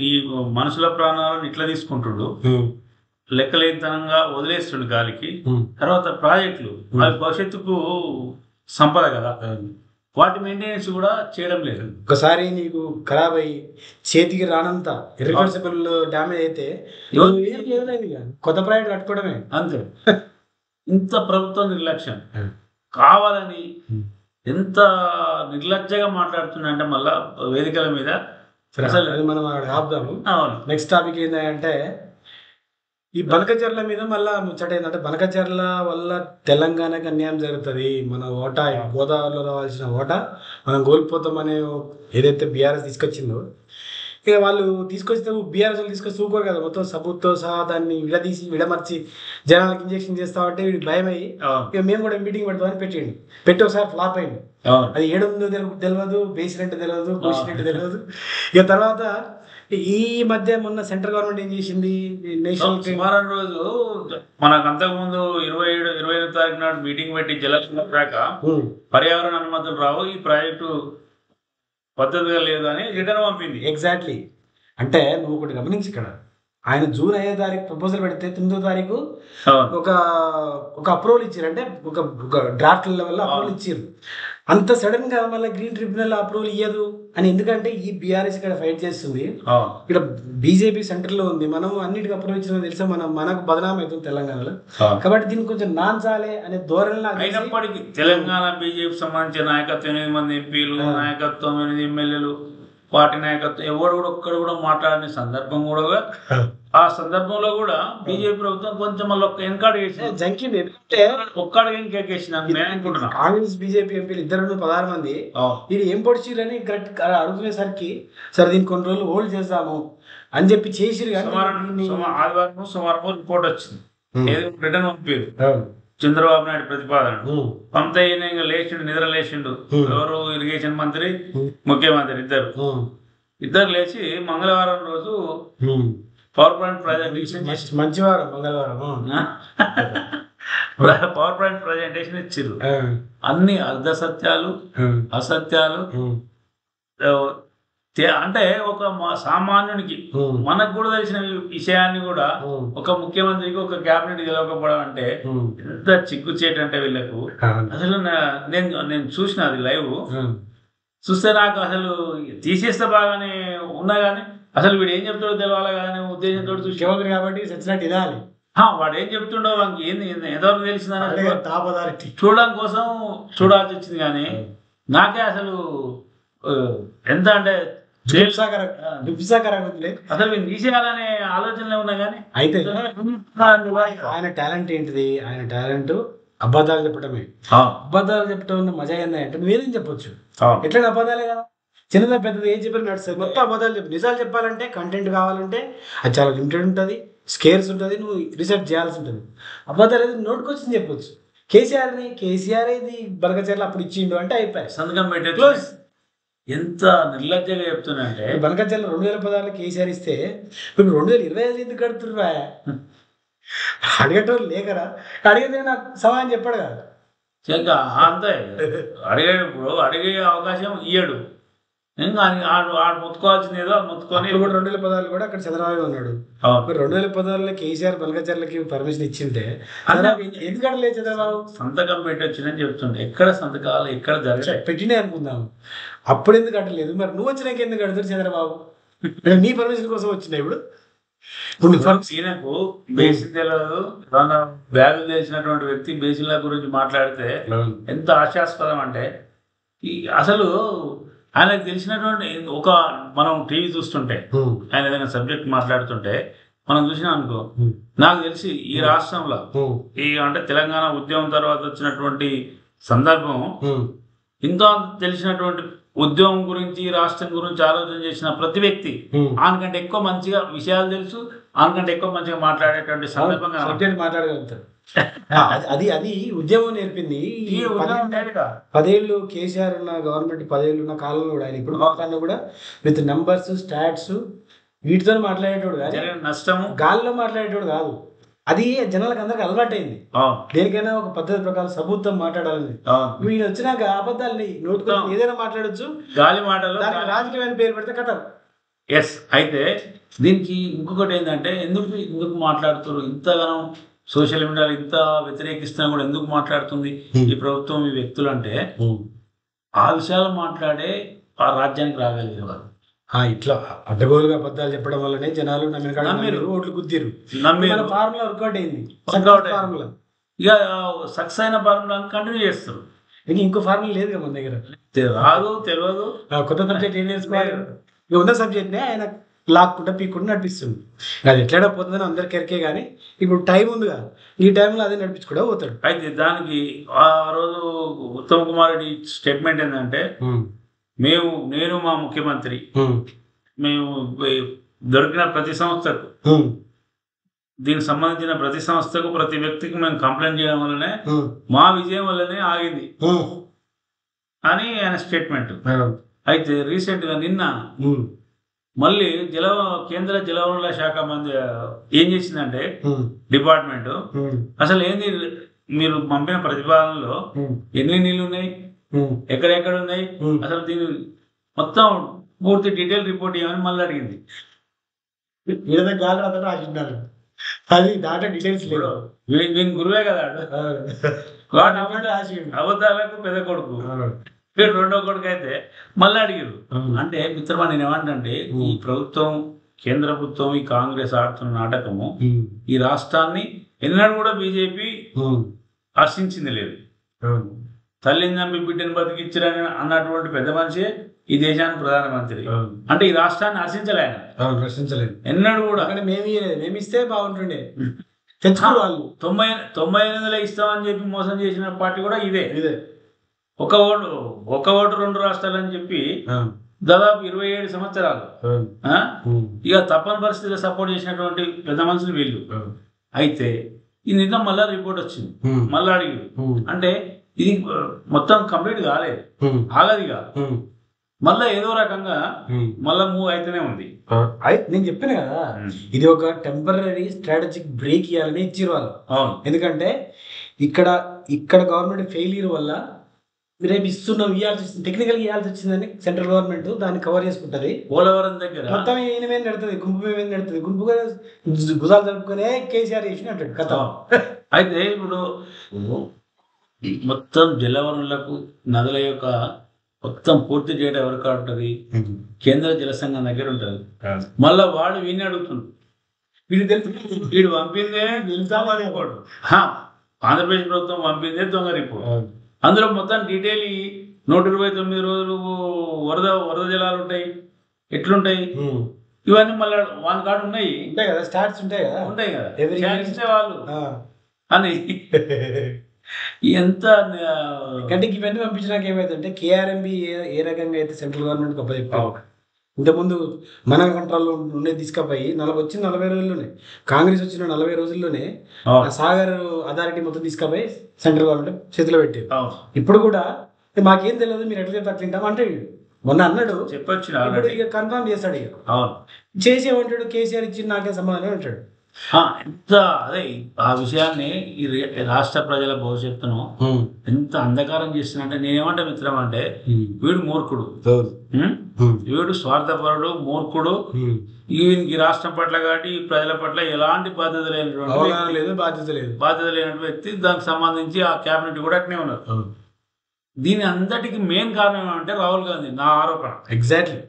ఈ మనుషుల ప్రాణాలను ఇట్లా తీసుకుంటుండు, లెక్కలేనితనంగా వదిలేస్తుండు గాలికి. తర్వాత ప్రాజెక్టులు అవి భవిష్యత్తుకు సంపద కదా, వాటి మెయింటెనెన్స్ కూడా చేయడం లేదు. ఒకసారి నీకు ఖరాబ్ అయ్యి చేతికి రానంత ఇర్రివర్సిబుల్ డ్యామేజ్ అయితే కొత్త ప్రాజెక్ట్ కట్టుకోవడమే అంతే. ఇంత ప్రభుత్వం నిర్లక్ష్యం కావాలని ఎంత నిర్లక్ష్యంగా మాట్లాడుతుందంటే మళ్ళా వేదికల మీద. అసలు అది మనం ఆపుదాము. నెక్స్ట్ టాపిక్ ఏంటంటే, ఈ బనకచర్ల మీద మళ్ళా ముచ్చట ఏంటంటే, బనకచర్ల వల్ల తెలంగాణకి అన్యాయం జరుగుతుంది, మన ఓటా గోదావరిలో రావాల్సిన ఓటా మనం కోల్పోతామనే ఏదైతే బీఆర్ఎస్ తీసుకొచ్చిందో, ఇక వాళ్ళు తీసుకొస్తే బీఆర్ఎస్ వాళ్ళు తీసుకొచ్చి చూకోరు కదా, మొత్తం సబూత్తో సహా దాన్ని విడమర్చి జనాలకు ఇంజక్షన్ చేస్తామంటే వీడికి భయం అయ్యి ఇక మేము కూడా మీటింగ్ పెడతామని పెట్టి ఒకసారి ఫ్లాప్ అయింది. అది ఏడుందో తెలియదు, బేసినట్టు తెలియదు, కోసినట్టు తెలియదు. ఇక తర్వాత ఈ మధ్య మొన్న సెంట్రల్ గవర్నమెంట్ ఏం చేసింది, నేషనల్ సుమారు రోజు మనకు అంతకుముందు 27 తారీఖు నాడు మీటింగ్ పెట్టి జలక్ష పర్యావరణ అనుమతులు రావు, ఈ ప్రాజెక్టు పద్ధతిగా లేదు అని రిటర్న్ పంపింది. ఎగ్జాక్ట్లీ. అంటే నువ్వు ఒకటి గమనించి, ఇక్కడ ఆయన జూన్ 5వ తారీఖు ప్రపోజల్ పెడితే 9వ తారీఖు ఒక అప్రూవల్ ఇచ్చారు, అంటే ఒక డ్రాఫ్ట్ లెవెల్లో అప్రూవల్ ఇచ్చారు. అంత సడన్ గా మళ్ళీ గ్రీన్ ట్రిబ్యునల్ అప్రూవల్ ఇయ్యదు అని, ఎందుకంటే ఈ బీఆర్ఎస్ ఇక్కడ ఫైట్ చేస్తుంది, ఇక్కడ బీజేపీ సెంటర్ లో ఉంది, మనం అన్నిటికీ అప్రూవల్ ఇచ్చిన తెలిసే మనకు బదనాం అవుతుంది తెలంగాణలో. కాబట్టి దీనికి కొంచెం నాన్చాలే అనే ధోరణిలో అయినప్పటికీ తెలంగాణ బీజేపీ సంబంధించిన నాయకత్వం 8 మంది ఎంపీలు, నాయకత్వం 8 ఎమ్మెల్యేలు, పార్టీ నాయకత్వం ఎవరు కూడా ఒక్కడు కూడా మాట్లాడిన సందర్భం కూడా, ఆ సందర్భంలో కూడా బీజేపీ ప్రభుత్వం కొంచెం మళ్ళీ ఎన్కాడు చేసి జంకింది. ఒక్కడికి అనుకుంటున్నా కాంగ్రెస్ బీజేపీ ఎంపీలు 16 మంది ఇది ఏం పొడిచిరని కరెక్ట్ అడుగుతునేసరికి, సరే దీన్ని కొన్ని రోజులు హోల్డ్ చేద్దాము అని చెప్పి చేసిరు. ఆదివారం సోమవారం రిపోర్ట్ వచ్చింది, రిటర్న్ పంపారు చంద్రబాబు నాయుడు ప్రతిపాదన. పంత లేచిండు, నిద్ర లేచిండు, ఎవరు ఇరిగేషన్ మంత్రి, ముఖ్యమంత్రి ఇద్దరు లేచి మంగళవారం రోజు పవర్ పాయింట్ ప్రజెంటేషన్ మంచివారం మంగళవారం పవర్ పాయింట్ ప్రజెంటేషన్ ఇచ్చిర్రు. అన్ని అర్ధ సత్యాలు అసత్యాలు, అంటే ఒక సామాన్యునికి మనకు కూడా తెలిసిన విషయాన్ని కూడా ఒక ముఖ్యమంత్రికి ఒక క్యాబినెట్ గెలవకపోవడం అంటే ఎంత చిక్కుచేటంటే వీళ్ళకు. అసలు నేను చూసిన అది లైవ్ చూస్తే నాకు అసలు తీసేస్తే బాగానే ఉన్నా కానీ అసలు వీడు ఏం చెప్తాడో తెలవాలి కానీ ఉద్దేశంతో చూసి కాబట్టి సచ్చినట్టు ఇదాలి. వాడు ఏం చెప్తుండో వానికి ఏంది ఎంతవరకు తెలిసిందని చూడడం కోసం చూడాల్సి వచ్చింది. కానీ నాకే అసలు ఎంత అంటే అసలు మేము తీసేయాలనే ఆలోచనలే ఉన్నా కానీ అయితే ఆయన టాలెంట్ ఏంటిది? ఆయన టాలెంట్ అబద్ధాలు చెప్పడమే. అబద్ధాలు చెప్పడం ఉన్న మజా ఏంటంటే నువ్వేదేం చెప్పొచ్చు, ఎట్లా అబద్ధాలే కదా. చిన్నదా పెద్దది ఏం చెప్పారు నడుస్తుంది, మొత్తం అబద్ధాలు చెప్పు. నిజాలు చెప్పాలంటే కంటెంట్ కావాలంటే అది చాలా లిమిటెడ్ ఉంటుంది, స్కేర్స్ ఉంటుంది, నువ్వు రీసెర్చ్ చేయాల్సి ఉంటుంది. అబద్ధాలు అయితే నోటుకొచ్చింది చెప్పొచ్చు. కేసీఆర్ ఇది బనకచర్ల అప్పుడు ఇచ్చిండు అంటే అయిపోయి సంతకం పెట్టే క్లోజ్. ఎంత నిర్లజ్జగా చెప్తున్నా అంటే బనకచర్ల 2016 కేసీఆర్ ఇస్తే ఇప్పుడు 2025 ఎందుకు కడుతుర్రా? అడిగేటోళ్ళు లేకరా? అడిగితే నాకు సమాధానం చెప్పాడు కదా. అంతే అడిగాడు. ఇప్పుడు అడిగే అవకాశం ఇయ్యడు. ఇంకా ఆడు మొత్తుకోవాల్సింది ఏదో మొత్తుకొని. 2016 కూడా అక్కడ చంద్రబాబు ఉన్నాడు. 2016 కేసీఆర్ బనకచర్లకి పర్మిషన్ ఇచ్చింటే ఎందుకంటే లేదు చంద్రబాబు సంతకం పెట్టొచ్చిందని చెప్తుండే. ఎక్కడ సంతకాలు ఎక్కడ జరగలేదు, పెట్టినే అనుకుందాం. అప్పుడు ఎందుకు కట్టలేదు? మరి నువ్వు వచ్చినాక ఎందుకు కడుతుంది చంద్రబాబు? నీ పర్మిషన్ కోసం వచ్చినా ఇప్పుడు ఈయనకు బేసిక్ తెలియదు. బ్యాగులు తెలిసినటువంటి వ్యక్తి బేసిన్ల గురించి మాట్లాడితే ఎంత హాస్యాస్పదం అంటే అసలు ఆయనకు తెలిసినటువంటి ఒక మనం టీవీ చూస్తుంటే ఆయన ఏదైనా సబ్జెక్ట్ మాట్లాడుతుంటే మనం చూసినాం అనుకో, నాకు తెలిసి ఈ రాష్ట్రంలో అంటే తెలంగాణ ఉద్యమం తర్వాత వచ్చినటువంటి సందర్భం ఇంకా తెలిసినటువంటి ఉద్యమం గురించి రాష్ట్రం గురించి ఆలోచన చేసిన ప్రతి వ్యక్తి ఆయనకంటే ఎక్కువ మంచిగా విషయాలు తెలుసు, ఆయనకంటే ఎక్కువ మంచిగా మాట్లాడేటువంటి సందర్భంగా మాట్లాడగలుగుతారు. అది ఉద్యమం నేర్పింది. 10 ఏళ్ళు కేసీఆర్ ఉన్న గవర్నమెంట్ 10 ఏళ్ళు ఉన్న కాలంలో కూడా ఆయన ఇప్పుడు మాట్లాడినా కూడా విత్ నెంబర్స్ స్టాట్స్ వీటితో మాట్లాడేటోడు కాదు, నష్టము గాల్లో మాట్లాడేటోడు కాదు. అది జనాలకు అందరికి అలవాటైంది. దేనికైనా ఒక పద్ధతి ప్రకారం సబూతం మాట్లాడాలని. వీడు వచ్చినాక అబద్ధాలని నోటుకొని ఏదైనా మాట్లాడచ్చు, గాలి మాటలు రాజకీయమైన పేరు పెడితే కథ. ఎస్. అయితే దీనికి ఇంకొకటి ఏంటంటే ఎందుకు మాట్లాడుతారు ఇంతగానో సోషల్ మీడియాలో ఇంత వ్యతిరేకిస్తున్నా కూడా ఎందుకు మాట్లాడుతుంది ఈ ప్రభుత్వం ఈ వ్యక్తులు అంటే ఆ విషయాలు మాట్లాడే ఆ రాజ్యానికి రాగలిగిన వారు. ఇట్లా అడ్డగోలుగా అబద్ధాలు చెప్పడం వల్లనే జనాలు నమ్మిన ఓట్లు గుద్దిరు. ఫార్ములా వర్కౌట్ అయింది. ఫార్ములా ఇక సక్సెస్ అయిన ఫార్ములా కంటిన్యూ చేస్తారు. ఇంకో ఫార్ములా లేదు కదా మన దగ్గర. రాదు, తెలియదు. కొత్త సబ్జెక్ట్ ఏం నేర్చుకోవాలి? ఇక ఉన్న సబ్జెక్ట్నే ఆయన లాక్కుంటా పీక్కుంటూ నడిపిస్తుంది. అది ఎట్లా పోతుందని అందరికి ఎరికే. కానీ ఇప్పుడు టైం ఉందిగా, ఈ టైంలో అదే నడిపించుకుంటా పోతాడు. అయితే దానికి ఆ రోజు ఉత్తమ్ కుమార్ రెడ్డి స్టేట్మెంట్ ఏంటంటే నేను మా ముఖ్యమంత్రి మేము దొరికిన ప్రతి సంస్థకు దీనికి సంబంధించిన ప్రతి సంస్థకు ప్రతి వ్యక్తికి మేము కంప్లైంట్ చేయడం వల్లనే మా విజయం వల్లనే ఆగింది అని ఆయన స్టేట్మెంట్. అయితే రీసెంట్ గా నిన్న మళ్ళీ కేంద్ర జలవనరుల శాఖ మంది ఏం చేసిందంటే డిపార్ట్మెంట్ అసలు ఏంది మీరు పంపిన ప్రతిపాదనలో ఎన్ని నీళ్లు ఉన్నాయి, ఎక్కడెక్కడ ఉన్నాయి, అసలు దీని మొత్తం పూర్తి డీటెయిల్ రిపోర్ట్ ఇవ్వమని మళ్ళీ అడిగింది. అది డాటా డీటెయిల్స్ లేదు. వీని గురువే కదా అబద్ధాలకు పెద్ద కొడుకు, రెండో కొడుకు అయితే మళ్ళీ అడిగారు. అంటే మిత్రమా నేను ఏమంటే ఈ ప్రభుత్వం కేంద్ర ప్రభుత్వం ఈ కాంగ్రెస్ ఆడుతున్న నాటకము ఈ రాష్ట్రాన్ని ఎన్నడూ కూడా బీజేపీ హర్షించింది లేదు. తల్లిని నమ్మి బిడ్డను బతికించారని అన్నటువంటి పెద్ద మనిషి ఈ దేశానికి ప్రధానమంత్రి. అంటే ఈ రాష్ట్రాన్ని హర్షించలేదు ఎన్నడూ కూడా. మేమిస్తే బాగుంటుండే, తెచ్చుకోరు వాళ్ళు. 98 ఇస్తామని చెప్పి మోసం చేసిన పార్టీ కూడా ఇదే. ఒక ఓటు 2 రాష్ట్రాలు అని చెప్పి దాదాపు 27 సంవత్సరాలు ఇక తప్పని పరిస్థితిలో సపోర్ట్ చేసినటువంటి పెద్ద మనుషులు వీళ్ళు. అయితే ఈ నిన్న మళ్ళా రిపోర్ట్ వచ్చింది, మళ్ళీ అడిగి అంటే ఇది మొత్తం కంప్లీట్ కాలేదు, ఆగదిగా మళ్ళీ ఏదో రకంగా మళ్ళీ మూవ్ అయితేనే ఉంది. నేను చెప్పాను కదా, ఇది ఒక టెంపరీ స్ట్రాటజిక్ బ్రేక్ ఇవ్వాలని ఇచ్చారు వాళ్ళు. ఎందుకంటే ఇక్కడ ఇక్కడ గవర్నమెంట్ ఫెయిల్యూర్ వల్ల రేపు ఇస్తున్నాం, ఇవ్వాల్సి వచ్చింది, టెక్నికల్ ఇవ్వాల్సి వచ్చిందని సెంట్రల్ గవర్నమెంట్ దాన్ని కవర్ చేసుకుంటది. పోలవరం దగ్గర మొత్తం ఈయన మీద నడుతుంది, గుంపు మీద నడుతుంది, గుంపుగా గుజాలు జరుపుకునే కేసీఆర్ చేసిన అంటాడు కథ. అయితే ఇప్పుడు మొత్తం జలవనరులకు నదుల యొక్క మొత్తం పూర్తి చేయడం ఎవరికి ఉంటుంది? కేంద్ర జల సంఘం దగ్గర ఉంటుంది. మళ్ళా వాడు వీడిని అడుగుతుంది, వీడు తెలుసు, వీడు పంపిందే రిపోర్ట్, ఆంధ్రప్రదేశ్ ప్రభుత్వం పంపిందే దొంగ రిపోర్ట్. అందులో మొత్తం డీటెయిల్ 129 రోజులు వరద జలాలు ఉంటాయి, ఎట్లుంటాయి ఇవన్నీ మళ్ళీ వాన్ కాడు ఉన్నాయి కదా, స్టాట్స్ ఉంటాయి కదా వాళ్ళు అని. ఎంత అంటే ఇవన్నీ పంపించినాక ఏమైందంటే కేఆర్ఎంబి ఏ రకంగా అయితే సెంట్రల్ గవర్నమెంట్ గొప్ప చెప్పావు. ఇంతకుముందు మన కంట్రోల్లో ఉండేది తీసుకపోయి 40 రోజుల్లోనే, కాంగ్రెస్ వచ్చిన 40 రోజుల్లోనే సాగర్ అథారిటీ మొత్తం తీసుకపోయి సెంట్రల్ గవర్నమెంట్ చేతిలో పెట్టేది. ఇప్పుడు కూడా మాకేం తెలియదు, మీరు ఎట్లా చెప్తే అట్లా తింటాం అంటే మొన్న అన్నాడు, చెప్పొచ్చు, ఇక కన్ఫర్మ్ చేస్తాడు, ఇక చేసేమంటాడు, కేసీఆర్ ఇచ్చి నాకే సమాధానం అంటాడు. ఎంత అదే ఆ విషయాన్ని ఈ రాష్ట్ర ప్రజల భవిష్యత్తును ఎంత అంధకారం చేస్తున్నంటే, నేనేమంటా మిత్రం అంటే, వీడు మూర్ఖుడు, వీడు స్వార్థపరుడు, మూర్ఖుడు, ఈయనకి రాష్ట్రం పట్ల కాబట్టి ప్రజల పట్ల ఎలాంటి బాధ్యత లేనటువంటి వ్యక్తి. దానికి సంబంధించి ఆ క్యాబినెట్ కూడా అట్నే ఉన్నారు. దీని అంతటికి మెయిన్ కారణం ఏమంటే రాహుల్ గాంధీ, నా ఆరోపణ. ఎగ్జాక్ట్లీ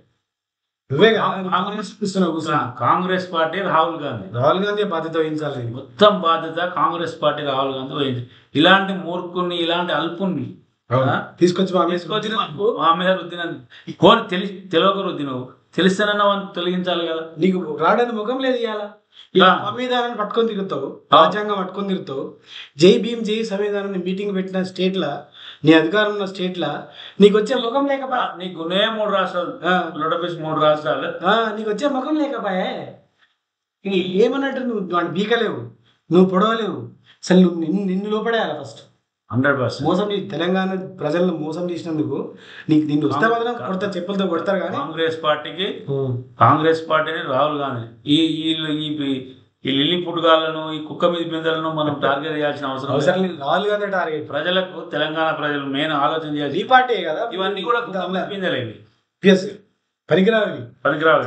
కాంగ్రెస్ పార్టీ రాహుల్ గాంధీ బాధ్యత వహించాలి, మొత్తం బాధ్యత కాంగ్రెస్ పార్టీ రాహుల్ గాంధీ వహించాలి. ఇలాంటి మూర్ఖుని, ఇలాంటి అల్పుని తీసుకొచ్చి మా మీద రుద్దినంది కోరి తెలియక రుద్ది, నువ్వు తెలిస్తేనన్నా వాళ్ళని తొలగించాలి కదా. నీకు రావడానికి ముఖం లేదు, ఇవాళ సంవిధానాన్ని పట్టుకొని తిరుగుతావు, రాజ్యాంగం పట్టుకొని తిరుగుతావు. జై భీమ్ జై సంవిధానాన్ని మీటింగ్ పెట్టిన స్టేట్ లా, నీ అధికారం ఉన్న స్టేట్ లా నీకు వచ్చే ముఖం లేకపోయా, నీకు 3 రాష్ట్రాలు 3 రాష్ట్రాలు నీకు వచ్చే ముఖం లేకపోయా, ఏమన్నట్టు నువ్వు వాడిని బీకలేవు, నువ్వు పొడవలేవు, అసలు నువ్వు నిన్ను లోపడేయాలి ఫస్ట్. 100% మోసం ప్రజలను ప్రజలను మోసం చేసినందుకు నీకు దీన్ని వస్తే మాత్రం కొడతారు, చెప్పులతో కొడతారు. కానీ కాంగ్రెస్ పార్టీని రాహుల్ గాంధీ ఈ లిల్లీ పుట్టుగాలను, ఈ కుక్క మీద పిందలను మనం టార్గెట్ చేయాల్సిన అవసరం లేదు. రాహుల్ గాంధీ టార్గెట్ ప్రజలకు, తెలంగాణ ప్రజలు మెయిన్ ఆలోచన చేయాలి. ఈ పార్టీ కదా, ఇవన్నీ కూడా పిందలేవి, పనికిరావు, పనికిరావు.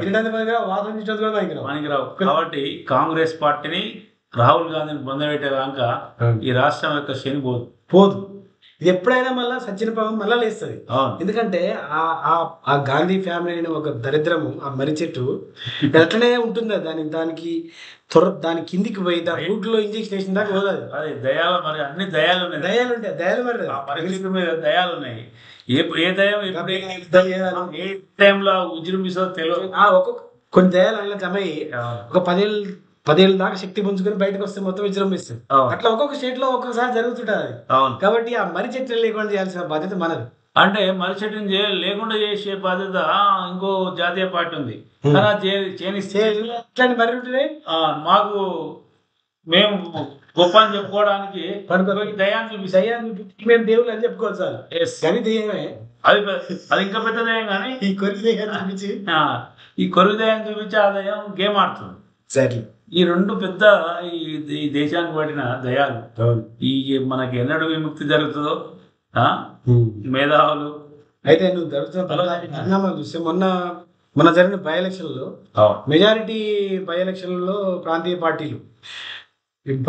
కాబట్టి కాంగ్రెస్ పార్టీని, రాహుల్ గాంధీని పొందబెట్టేదాకా ఈ రాష్ట్రం యొక్క శని పోదు. ఇది ఎప్పుడైనా మళ్ళీ సచిన పాపం మళ్ళీ లేస్తుంది. ఎందుకంటే ఆ గాంధీ ఫ్యామిలీ అనే ఒక దరిద్రము, ఆ మర్రి చెట్టు అట్లనే ఉంటుంది. దానికి దాని కిందికి పోయి దాని రూట్ లో ఇంజక్షన్ వేసిన దాకా పోదు. అది దయాలు, మరి అన్ని దయాలు ఉన్నాయి, దయాలు మరి దయాలు ఉన్నాయి. ఏ దయం ఏ టైంలో ఉజృంభిస్తో తెలియదు. కొన్ని దయాలు అలా జమ అయ్యి ఒక 10 ఏళ్ళ దాకా శక్తి పుంజుకొని బయటకు వస్తే మొత్తం విజృంభిస్తుంది. అట్లా ఒక్కొక్క స్టేట్ లో ఒక్కొక్కసారి జరుగుతుంటది. కాబట్టి ఆ మర్రి చెట్లు లేకుండా చేయాల్సిన బాధ్యత మనది. అంటే మర్రి చెట్టుని లేకుండా చేసే బాధ్యత ఇంకో జాతీయ పార్టీ ఉంది. మర్రి ఉంటే మాకు మేము గొప్ప అని చెప్పుకోవడానికి దయాన్ని చూపిస్తే మేము దేవుళ్ళు అని చెప్పుకోవచ్చు సార్. కానీ దెయ్యమే అది ఇంకా పెద్ద దయ్యం. కానీ ఈ కొరి దయ్యాన్ని చూపించి ఆ దయ్యం గేమ్ ఆడుతుంది. ఈ రెండు పెద్ద ఈ దేశానికి పడిన దయాలు. ఈ మనకి ఎన్నడూ విముక్తి జరుగుతుందో మేధావులు అయితే నువ్వు జరుగుతున్న చూస్తే మొన్న జరిగిన బై ఎలక్షన్లో మెజారిటీ బై ఎలక్షన్లలో ప్రాంతీయ పార్టీలు,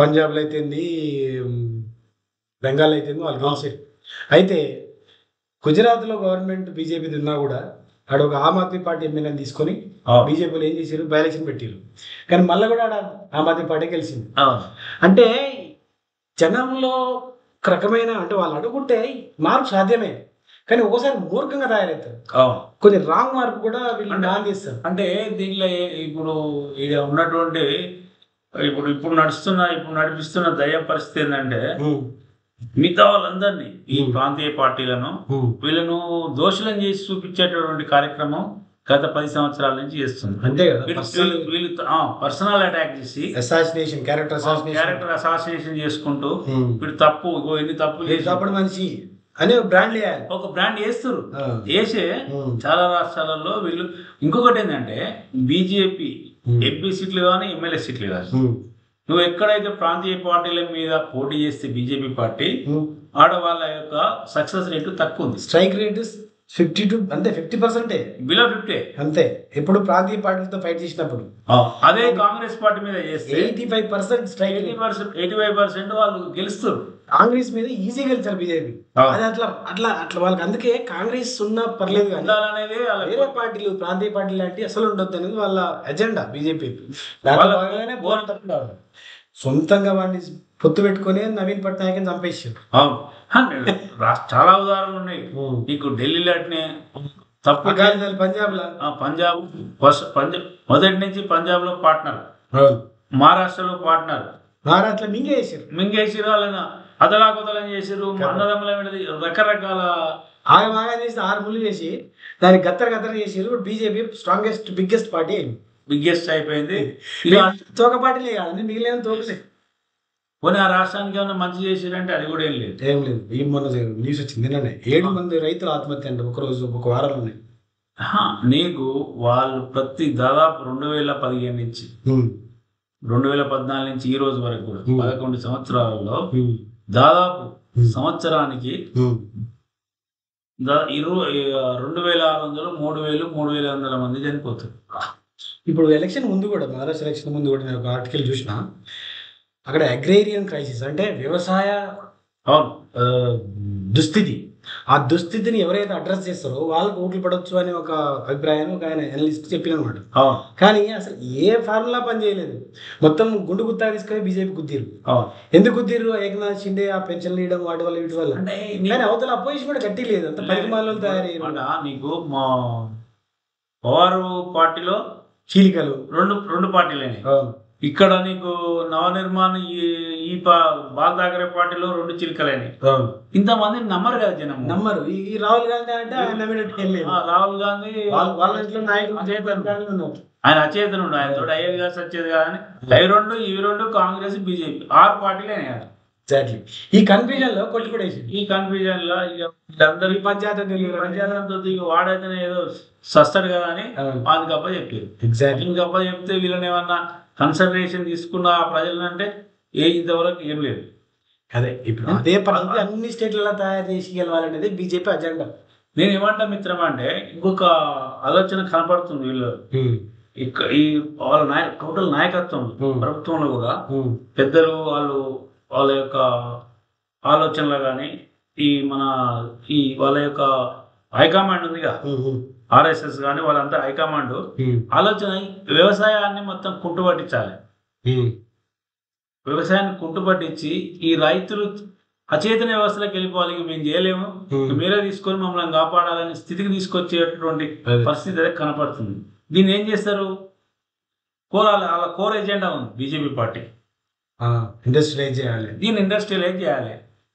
పంజాబ్లో అయితేంది, బెంగాల్ అయితేంది, వాళ్ళు గెలిచారు. అయితే గుజరాత్లో గవర్నమెంట్ బీజేపీది ఉన్నా కూడా ఆడ ఒక ఆమ్ ఆద్మీ పార్టీ ఎమ్మెల్యేని తీసుకొని బీజేపీలో ఏం చేశారు, బై ఎలక్షన్ పెట్టారు. కానీ మళ్ళీ కూడా ఆడ ఆమ్ ఆద్మీ పార్టీ గెలిచింది. అంటే జనంలో ఒక రకమైన, అంటే వాళ్ళు అడుగుంటే మార్పు సాధ్యమే, కానీ ఒక్కోసారి మూర్ఖంగా తయారవుతారు. కొన్ని రాంగ్ మార్పు కూడా వీళ్ళు నాన్ చేస్తారు. అంటే దీనిలో ఇప్పుడు ఉన్నటువంటి ఇప్పుడు నడిపిస్తున్న దయ్యం పరిస్థితి ఏంటంటే, మిగతా వాళ్ళందరినీ, ఈ ప్రాంతీయ పార్టీలను, వీళ్ళను దోషులను చేసి చూపించేటటువంటి కార్యక్రమం గత 10 సంవత్సరాల నుంచి చేస్తుంది. అంతే కదా, వీళ్ళు పర్సనల్ అటాక్ చేసి క్యారెక్టర్ అసాసినేషన్ చేసుకుంటూ వీడు తప్పు, ఎన్ని తప్పులు తప్పుడు మనిషి అని ఒక బ్రాండ్ వేయాలి. ఒక బ్రాండ్ వేస్తారు. ఆ. వేసే చాలా రాష్ట్రాలలో వీళ్ళు ఇంకొకటి ఏంటంటే బీజేపీ ఎంపీ సీట్లు కానీ ఎమ్మెల్యే సీట్లు కానీ నువ్వు ఎక్కడైతే ప్రాంతీయ పార్టీల మీద పోటీ చేస్తే బీజేపీ పార్టీ ఆడవాళ్ళ యొక్క సక్సెస్ రేటు తక్కువ ఉంది. స్ట్రైక్ రేట్ 52 అంటే 50%. బిలో 50 అంతే. ఎప్పుడు ప్రాంతీయ పార్టీలతో ఫైట్ చేసినప్పుడు. అదే కాంగ్రెస్ పార్టీ మీద చేస్తే 85% స్ట్రైక్. 85% వాళ్ళు గెలుస్తారు. కాంగ్రెస్ మీద ఈజీగా గెలిచారు బీజేపీ. అది అట్లా అట్లా అట్లా వాళ్ళకి అందుకే కాంగ్రెస్ ఉన్నా పర్లేదు కానీ వేరే పార్టీలు ప్రాంతీయ పార్టీలు లాంటి అసలు ఉండొద్దు అనేది వాళ్ళ ఎజెండా బీజేపీ. సొంతంగా వాడిని పొత్తు పెట్టుకుని నవీన్ పట్నాయక్ చంపేసారు. చాలా ఉదాహరణలు ఉన్నాయి నీకు. ఢిల్లీలో అట్నే తప్పు. పంజాబ్ లో పంజాబ్ మొదటి నుంచి పంజాబ్ లో పార్ట్నర్, మహారాష్ట్రలో పార్ట్నర్. మహారాష్ట్ర మింగేసిరు వాళ్ళని అదలాకుదలం చేసిరు. అన్నదమ్ముల రకరకాల బాగా చేసి 6 ముళ్ళు చేసి దాన్ని గత్తర చేసిరు. బీజేపీ స్ట్రాంగెస్ట్ బిగ్గెస్ట్ పార్టీ అయిపోయింది. తోక పార్టీలే కాదు, మిగిలిన తోకలే. పోనీ ఆ రాష్ట్రానికి ఏమన్నా మంచి చేసిరంటే అది కూడా ఏం లేదు. ఈ మొన్న న్యూస్ వచ్చింది నిన్ననే 7 మంది రైతులు ఆత్మహత్య అంటే ఒక వారంలోనే. నీకు వాళ్ళు దాదాపు 2015 నుంచి 2014 నుంచి ఈ రోజు వరకు కూడా 11 సంవత్సరాలలో దాదాపు సంవత్సరానికి 2600, 3000, 3500 మంది చనిపోతారు. ఇప్పుడు ఎలక్షన్ ముందు కూడా, మహారాష్ట్ర ఎలక్షన్ ముందు కూడా నేను ఒక ఆర్టికల్ చూసిన. అక్కడ అగ్రేరియన్ క్రైసిస్ అంటే వ్యవసాయ దుస్థితి. ఆ దుస్థితిని ఎవరైతే అడ్రస్ చేస్తారో వాళ్ళకి ఓట్లు పడవచ్చు అనే ఒక అభిప్రాయాన్ని ఒక ఆయన అనలిస్ట్ చెప్పినమాట. కానీ అసలు ఏ ఫార్ములా పని చేయలేదు. మొత్తం గుండు గుత్తా తీసుకొని బీజేపీ గుద్దిరు. ఎందుకు గుద్దిరు? ఏకనాథ్ షిండే ఆ పెన్షన్లు ఇవ్వడం వాటి వల్ల వీటి వల్ల. కానీ అవతల అపోజిషన్ కూడా గట్టి లేదు, అంత పరిమాణాలు తయారయ్యారు. నీకు మా పవారు పార్టీలో చీలికలు రెండు పార్టీలే. ఇక్కడ నీకు నవనిర్మాణ ఈ బాల్ ఠాకరే పార్టీలో 2 చిలుకలని. ఇంతమంది నమ్మరు కదా జనం. నమ్మరు. ఈ రాహుల్ గాంధీ అంటే రాహుల్ గాంధీ వాళ్ళ ఇంట్లో నాయకులు ఆయన అచేతనుడు. ఆయన తోడు అయ్యేది కాదు సచ్చేది కాదని ఇవి రెండు కాంగ్రెస్ బీజేపీ 6 పార్టీలే. ఈ కన్ఫ్యూజన్ లో కొట్టి కూడా ఈ కన్ఫ్యూజన్ లో వీళ్ళందరూ పంచాయతీతో వాడైతేనే ఏదో సస్తాడు కదా అని వాళ్ళకి అప్ప చెప్పారు. అప్ప చెప్తే వీళ్ళని ఏమన్నా కన్సిడరేషన్ తీసుకున్న ప్రజలు అంటే ఇంతవరకు ఏం లేదు. అదే ఇప్పుడు అదే పరిస్థితి అన్ని స్టేట్లలో తయారు చేసి గెలవాలనేది బీజేపీ అజెండా. నేను ఏమంటా మిత్రం అంటే ఇంకొక ఆలోచన కనపడుతుంది వీళ్ళు. ఈ వాళ్ళ టోటల్ నాయకత్వం ప్రభుత్వంలో కూడా పెద్దలు వాళ్ళ యొక్క ఆలోచనలు కానీ వాళ్ళ యొక్క హైకమాండ్ ఉందిగా, ఆర్ఎస్ఎస్ కానీ వాళ్ళంతా హైకమాండ్ ఆలోచన వ్యవసాయాన్ని మొత్తం కుంటుపట్టించాలి. వ్యవసాయాన్ని కుంటుపట్టించి ఈ రైతులు అచేతన వ్యవస్థలోకి వెళ్ళిపోవాలి. మేము చేయలేము, మీరే తీసుకొని మమ్మల్ని కాపాడాలనే స్థితికి తీసుకొచ్చేటటువంటి పరిస్థితి అయితే కనపడుతుంది. దీన్ని ఏం చేస్తారు? వాళ్ళ కోర్ ఎజెండా ఉంది బీజేపీ పార్టీ. ఇండస్ట్రియలైజ్ చేయాలి, దీన్ని ఇండస్ట్రియలైజ్ చేయాలి.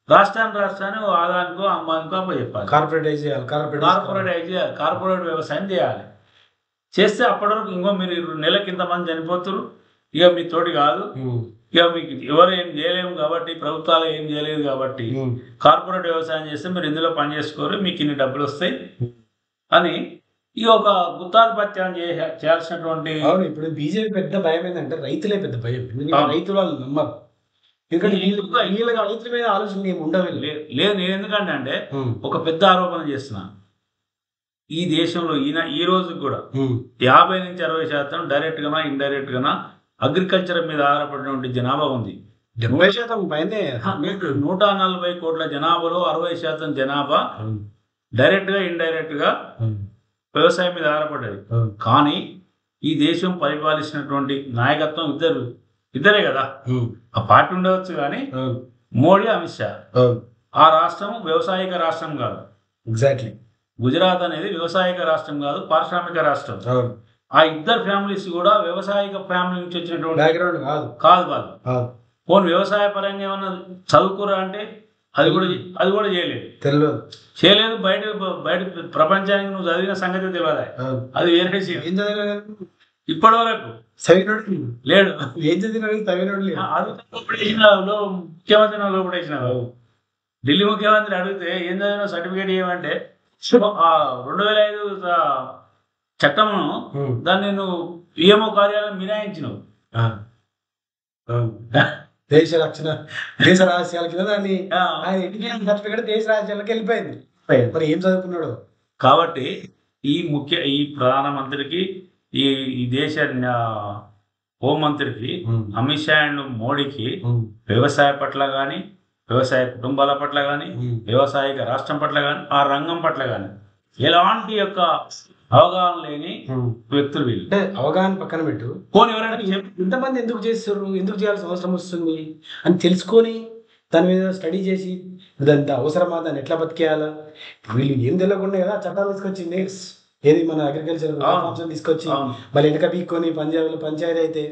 రాష్ట్రాన్ని ఆదానికో అమ్మానికో అప్ప చెప్పాలి. కార్పొరేటైజ్ చేయాలి, కార్పొరేట్ వ్యవసాయం చేయాలి. చేస్తే అప్పటి వరకు ఇంకో మీరు నెలకి ఇంతమంది చనిపోతారు, ఇక మీ తోటి కాదు, ఇక మీకు ఎవరు ఏం చేయలేము కాబట్టి, ప్రభుత్వాలు ఏం చేయలేదు కాబట్టి కార్పొరేట్ వ్యవసాయం చేస్తే మీరు ఇందులో పని చేసుకోరు, మీకు ఇన్ని డబ్బులు వస్తాయి అని ఇక ఒక గుత్తాధిపత్యం చేయాల్సినటువంటి. ఇప్పుడు బీజేపీ పెద్ద భయం ఏంటంటే రైతులే పెద్ద భయం. రైతులు వాళ్ళు నమ్మరు. ఎందుకంటే రైతుల మీద ఆలోచన ఏమి ఉండవు. లేదు, నేను ఎందుకంటే అంటే ఒక పెద్ద ఆరోపణ చేస్తున్నా. ఈ దేశంలో ఈ రోజు కూడా 50 నుంచి 60% డైరెక్ట్ గానా ఇండైరెక్ట్ గానా అగ్రికల్చర్ మీద ఆధారపడినటువంటి జనాభా ఉంది. 70% పైనే. 140 కోట్ల జనాభాలో 60% జనాభా డైరెక్ట్ గా ఇండైరెక్ట్ గా వ్యవసాయం మీద ఆధారపడ్డది. కానీ ఈ దేశం పరిపాలించినటువంటి నాయకత్వం ఇద్దరే కదా. ఆ పార్టీ ఉండవచ్చు కానీ మోడీ, అమిత్ షా. ఆ రాష్ట్రం వ్యవసాయక రాష్ట్రం కాదు. ఎగ్జాక్ట్లీ. గుజరాత్ అనేది వ్యవసాయక రాష్ట్రం కాదు, పారిశ్రామిక రాష్ట్రం. ఆ ఇద్దరు ఫ్యామిలీస్ కూడా వ్యవసాయక ఫ్యామిలీ నుంచి వచ్చినటువంటి బ్యాక్గ్రౌండ్ కాదు వాళ్ళు. పోనీ వ్యవసాయ పరంగా ఏమన్నా చదువుకురా అంటే అది కూడా చేయలేదు. బయట ప్రపంచానికి నువ్వు చదివిన సంగతి తెలియదా? అది వేరే విషయం. ఇప్పటి వరకు లేడు. ఏం చదివిన ముఖ్యమంత్రి లోపడేసిన ఢిల్లీ ముఖ్యమంత్రి అడిగితే ఏం చదివిన సర్టిఫికేట్ ఏమంటే 2005 చట్టమును దాన్ని నువ్వు పిఎంఓ కార్యాలయం మినాయించినావు. దేశ రక్షణ దేశ రహస్యాల కింద దాన్ని ఆయన ఎడ్యుకేషన్ సర్టిఫికేట్ దేశ రహస్యాలకు వెళ్ళిపోయింది. మరి ఏం చదువుకున్నాడు? కాబట్టి ఈ ప్రధానమంత్రికి ఈ దేశ హోంమంత్రికి అమిత్ షా అండ్ మోడీకి వ్యవసాయ పట్ల కానీ, వ్యవసాయ కుటుంబాల పట్ల కానీ, వ్యవసాయక రాష్ట్రం పట్ల కానీ, ఆ రంగం పట్ల కానీ ఎలాంటి యొక్క అవగాహన లేని వ్యక్తులు వీళ్ళు. అంటే అవగాహన పక్కన పెట్టు, పోనీ ఎవరైనా ఇంతమంది ఎందుకు చేస్తారు, ఎందుకు చేయాల్సిన అవసరం వస్తుంది అని తెలుసుకొని దాని మీద స్టడీ చేసి దాని అవసరమా, దాన్ని ఎట్లా బతికేయాలా, వీళ్ళు ఏం తెలియకుండా కదా చట్టాలు తీసుకొచ్చింది. ఏది మన అగ్రికల్చర్ ఆప్షన్ తీసుకొచ్చి మళ్ళీ వెనక బీక్కొని పంచాయతీ అయితే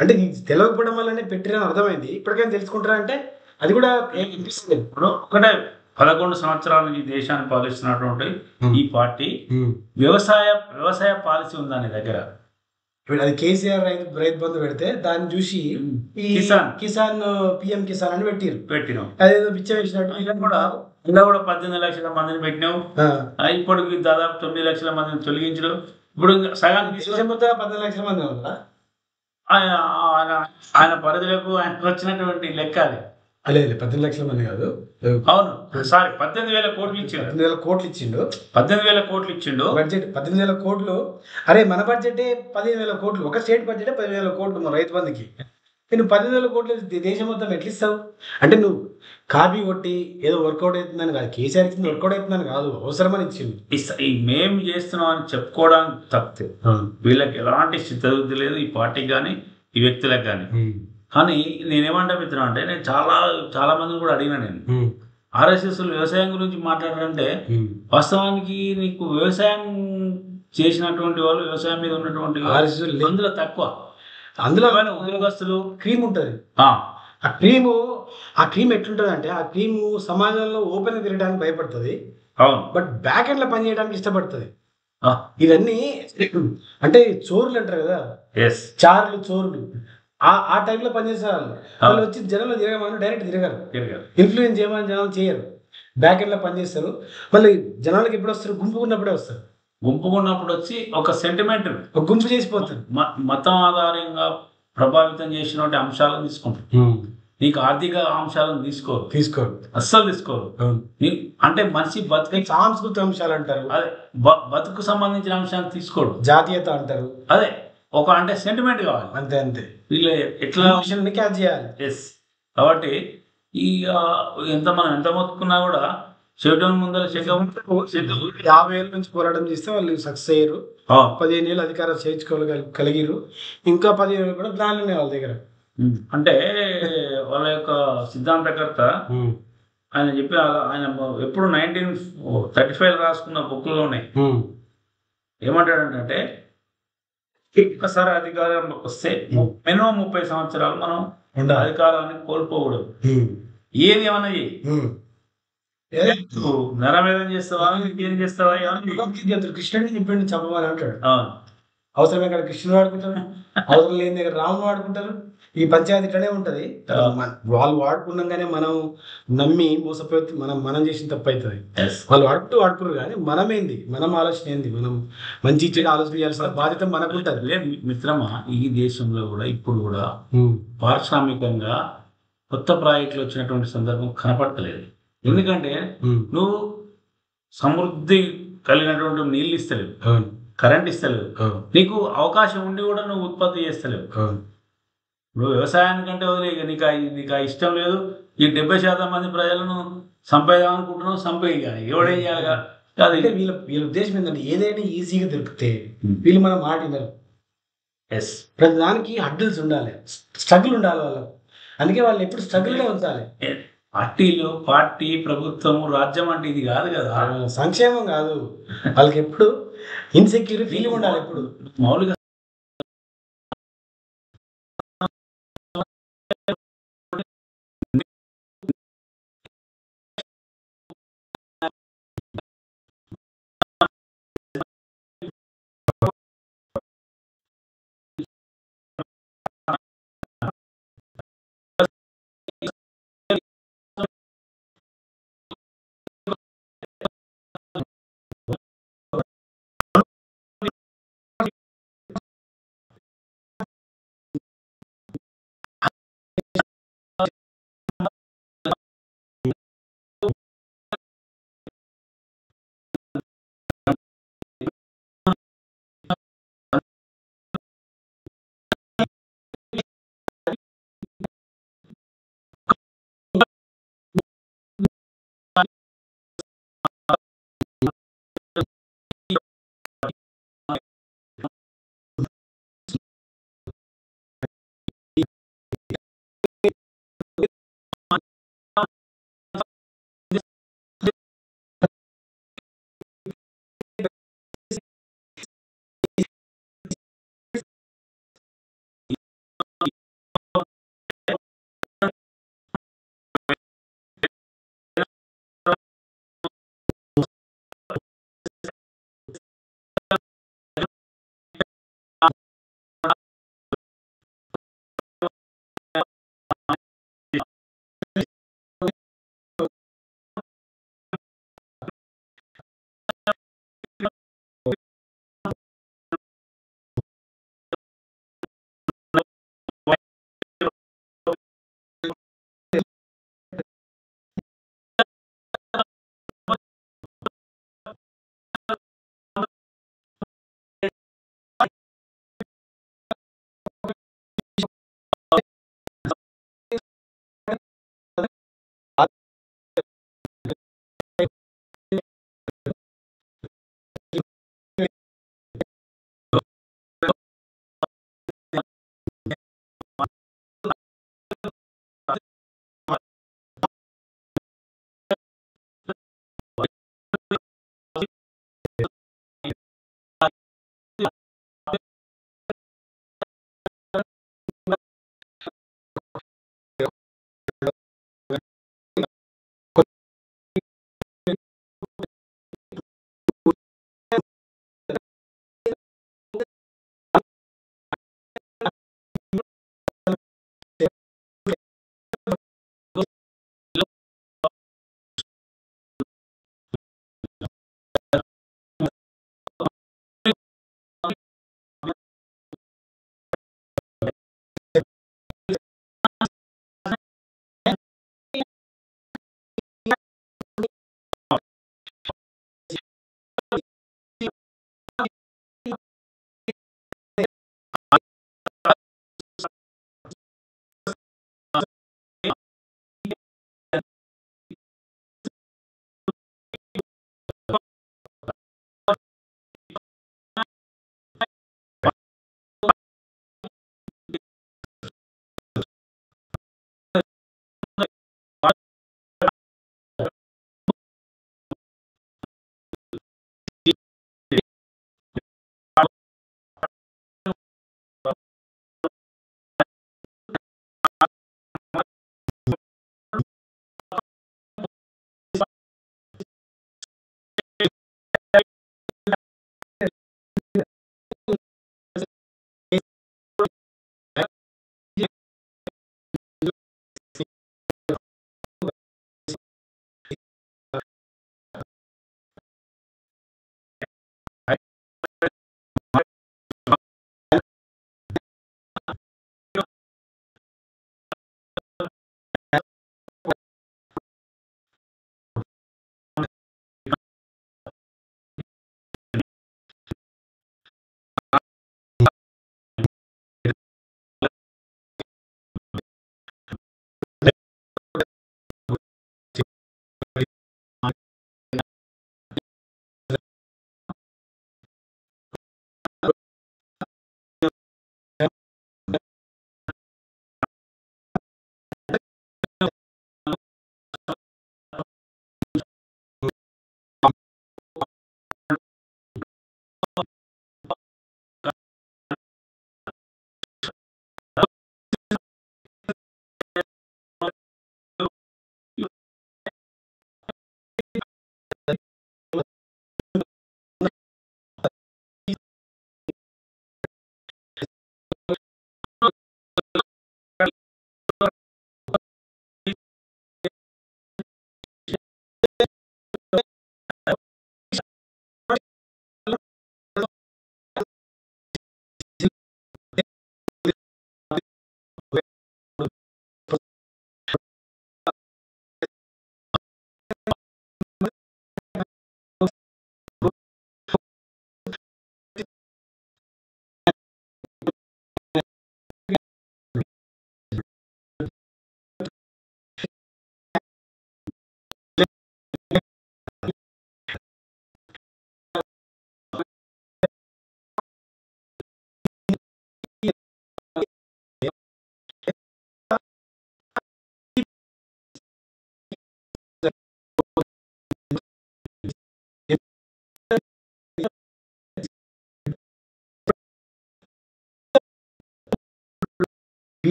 అంటే తెలియకపోవడం వల్లనే పెట్టిరని అర్థమైంది. ఇప్పటికైనా తెలుసుకుంటారా అంటే అది కూడా ఏం అనిపిస్తుంది. ఇప్పుడు ఒకటే 11 సంవత్సరాల ఈ దేశాన్ని పాలిస్తున్నటువంటి ఈ పార్టీ వ్యవసాయ పాలసీ ఉందని దగ్గర. అది కేసీఆర్ రైతు బంధు పెడితే దాన్ని చూసి ఈ కిసాన్ పిఎం కిసాన్ అని పెట్టినాం. అదేదో బిచ్చం వేసినట్టు ఇలా కూడా 18 లక్షల మందిని పెట్టినావు. ఇప్పటికి దాదాపు 9 లక్షల మందిని తొలగించడం. ఇప్పుడు సగానికి 14 లక్షల మంది ఉందా ఆయన పరిధిలోకి ఆయనకు వచ్చినటువంటి లెక్క అది. లేదు 18 లక్షల మంది కాదు, అవును సారీ 18,000 కోట్లు ఇచ్చిండు. 18,000 కోట్లు ఇచ్చిండు. 18,000 కోట్లు ఇచ్చిండు బడ్జెట్. 18,000 కోట్లు. అరే మన బడ్జెటే 15,000 కోట్లు. ఒక స్టేట్ బడ్జెటే 15,000 కోట్లు మన రైతు బంధుకి. నువ్వు 15,000 కోట్లు దేశం మొత్తం ఎట్లా ఇస్తావు? అంటే నువ్వు కాపీ కొట్టి ఏదో వర్కౌట్ అవుతుందని కాదు, కేసీఆర్ ఇచ్చింది వర్కౌట్ అవుతుందని కాదు, అవసరమని ఇచ్చింది. మేము చేస్తున్నాం అని చెప్పుకోవడానికి తప్పితే వీళ్ళకి ఎలాంటి చిత్తశుద్ధి లేదు, ఈ పార్టీకి కానీ ఈ వ్యక్తులకు కానీ. కానీ నేనేమంటా మిత్రం అంటే, నేను చాలా మందిని కూడా అడిగినా, నేను ఆర్ఎస్ఎస్ వ్యవసాయం గురించి మాట్లాడాలంటే వాస్తవానికి నీకు వ్యవసాయం చేసినటువంటి వాళ్ళు, వ్యవసాయం మీద ఉన్నటువంటి అందులో తక్కువ, అందులో ఉద్యోగస్తులు క్రీమ్ ఉంటుంది. ఆ క్రీమ్ ఎట్లుంటుంది అంటే, ఆ క్రీమ్ సమాజంలో ఓపెన్ తిరగడానికి భయపడుతుంది, బట్ బ్యాక్ ఎండ్ లో పని చేయడానికి ఇష్టపడుతుంది. ఇవన్నీ అంటే చోరులు అంటారు కదా, చోరులు ఆ టైంలో పనిచేసే వాళ్ళు వచ్చి జనంలో తిరగమని డైరెక్ట్ తిరగరు, ఇన్ఫ్లుయెన్స్ చేయమని జనాలు చేయరు, బ్యాక్ ఎండ్ లో పనిచేస్తారు. మళ్ళీ జనాలకు ఎప్పుడు వస్తారు? గుంపు ఉన్నప్పుడే వస్తారు. గుంపు ఉన్నప్పుడు వచ్చి ఒక సెంటిమెంట్ ఒక గుంపు చేసిపోతుంది. మతం ఆధారంగా ప్రభావితం చేసినటువంటి అంశాలను తీసుకుంటారు. నీకు ఆర్థిక అంశాలను తీసుకోరు, అస్సలు తీసుకోరు. అంటే మనిషి బతుకు సాంస్కృతిక అంశాలు అంటారు, అదే బతుకు సంబంధించిన అంశాలను తీసుకోడు, జాతీయత అంటారు, అదే ఒక అంటే సెంటిమెంట్ కావాలి, అంతే. వీళ్ళు ఎట్లా క్యాచ్ చేయాలి. ఎస్. కాబట్టి మనం ఎంత మొత్తుకున్నా కూడా చేయడం ముందర 50 ఏళ్ళ నుంచి పోరాటం చేస్తే వాళ్ళు సక్సెస్ అయ్యారు. 15 ఏళ్ళు అధికారం చేయించుకోగలిగారు. ఇంకా 15 ఏళ్ళు కూడా ప్లాన్ ఉన్నాయి వాళ్ళ దగ్గర. అంటే వాళ్ళ యొక్క సిద్ధాంతకర్త ఆయన చెప్పి, ఆయన ఎప్పుడు 1935 రాసుకున్న బుక్లోనే ఏమంటాడంటే, ఒక్కసారి అధికారంలోకి వస్తే మినిమం 30 సంవత్సరాలు మనం అధికారాన్ని కోల్పోకూడదు. ఏది ఏమన్నా నరమేదం చేస్తావా, ఇంకేం చేస్తావా, కృష్ణుడిని చెప్పిండు చంపమని అంటాడు. అవసరం ఎక్కడ కృష్ణుడు వాడుకుంటారు, అవసరం లేని దగ్గర రాముడు వాడుకుంటారు. ఈ పంచాయతీ ఇట్లనే ఉంటది. వాళ్ళు వాడుకున్నాగానే మనం నమ్మి మోసపోతే మనం చేసిన తప్పు అవుతుంది. వాళ్ళు వాడుకున్నారు కానీ మనమేంది, మనం ఆలోచన ఏంది, మనం మంచి చెడు ఆలోచన చేయాల్సిన బాధ్యత మనకు ఉంటుంది. మిత్రమా, ఈ దేశంలో కూడా ఇప్పుడు కూడా పారిశ్రామికంగా కొత్త ప్రాజెక్టులు వచ్చినటువంటి సందర్భం కనపడతలేదు. ఎందుకంటే నువ్వు సమృద్ధి కలిగినటువంటి నీళ్ళు ఇస్తలేవు, కరెంట్ ఇస్తలేవు, నీకు అవకాశం ఉండి కూడా నువ్వు ఉత్పత్తి చేస్తలేవు. నువ్వు వ్యవసాయానికంటే వదిలే, నీకు ఇష్టం లేదు. ఈ 70% మంది ప్రజలను సంపేద్దాం అనుకుంటున్నావు, సంపేయి కానీ ఎవడేం చేయాలిగా. అంటే వీళ్ళ ఉద్దేశం ఏంటంటే, ఏదైనా ఈజీగా దొరికితే వీళ్ళు మనం మాట వినరు. ప్రతి దానికి హడ్డల్స్ ఉండాలి, స్ట్రగుల్ ఉండాలి వాళ్ళకు. అందుకే వాళ్ళు ఎప్పుడు స్ట్రగుల్గా ఉంచాలి. పార్టీ ప్రభుత్వం రాజ్యం అంటే ఇది కాదు కదా, సంక్షేమం కాదు. వాళ్ళకి ఎప్పుడు ఇన్సెక్యూర్ ఫీలింగ్ ఉండాలి. ఎప్పుడు మౌలిక